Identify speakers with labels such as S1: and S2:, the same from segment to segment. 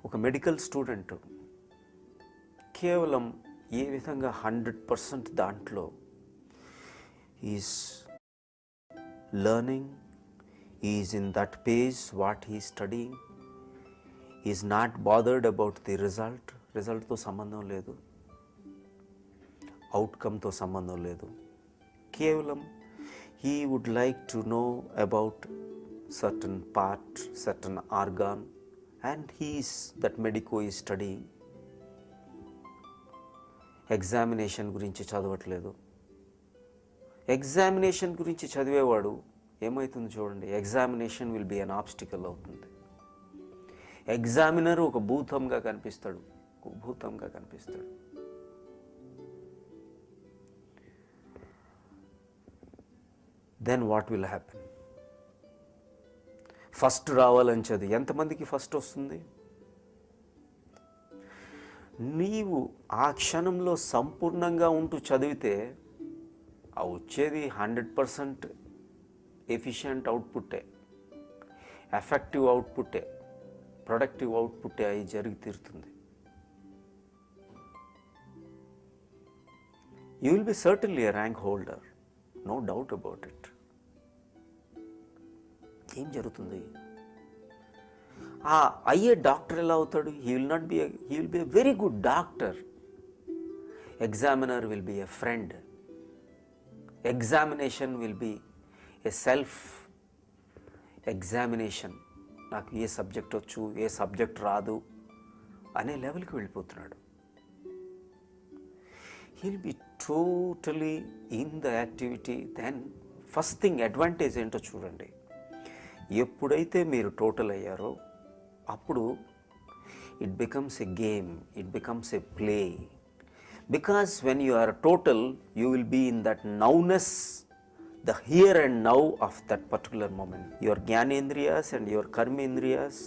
S1: ఒక medical student కేవలం ఏ విధంగా 100% దాంట్లో is learning, is in that page what he studying, is not bothered about the రిజల్ట్తో సంబంధం లేదు, అవుట్కమ్తో సంబంధం లేదు. కేవలం he would like to know about certain part, certain organ, and that medico is studying. Examination గురించి చదవట్లేదు. ఎగ్జామినేషన్ గురించి చదివేవాడు ఏమవుతుంది చూడండి, examination will be an obstacle అవుతుంది. ఎగ్జామినర్ ఒక భూతంగా కనిపిస్తాడు. Then what will happen? First రావాలని చదివి ఎంతమందికి ఫస్ట్ వస్తుంది? నీవు ఆ క్షణంలో సంపూర్ణంగా ఉంటూ చదివితే ఆ వచ్చేది 100% ఎఫిషియంట్ అవుట్పుట్టే, ఎఫెక్టివ్ అవుట్పుట్టే, ప్రొడక్టివ్ అవుట్పుట్టే అయి జరిగి తీరుతుంది. You will be certainly a rank holder, no doubt about it. ఏం జరుగుతుంది? అయ్యే డాక్టర్ ఎలా అవుతాడు? He will be a very good doctor. Examiner will be a friend. Examination will be a self examination. నాకు ఏ సబ్జెక్ట్ వచ్చు, ఏ subject రాదు అనే లెవెల్కి వెళ్ళిపోతున్నాడు. he'll be totally in the activity. Then first thing advantage ఏంటో చూడండి. ఎప్పుడైతే మీరు టోటల్ అయ్యారో అప్పుడు it becomes a game, it becomes a play. Because when you are total you will be in that nowness, the here and now of that particular moment. Your Gyanendriyas and your Karmendriyas,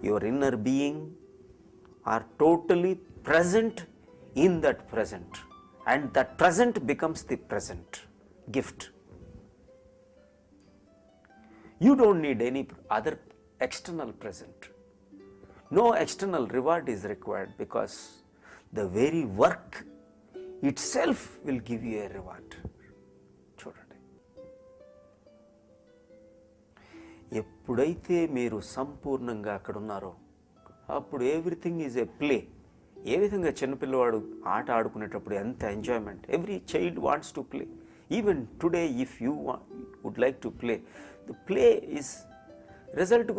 S1: your inner being are totally present in that present, and that present becomes the present gift. You don't need any other external present. No external reward is required because the very work itself will give you a reward. చూడండి, ఎప్పుడైతే మీరు సంపూర్ణంగా అక్కడ ఉన్నారో అప్పుడు everything is a play. ఏ విధంగా చిన్నపిల్లవాడు ఆట ఆడుకునేటప్పుడు ఎంత enjoyment. Every child wants to play. Even today if you would like to play, the play is result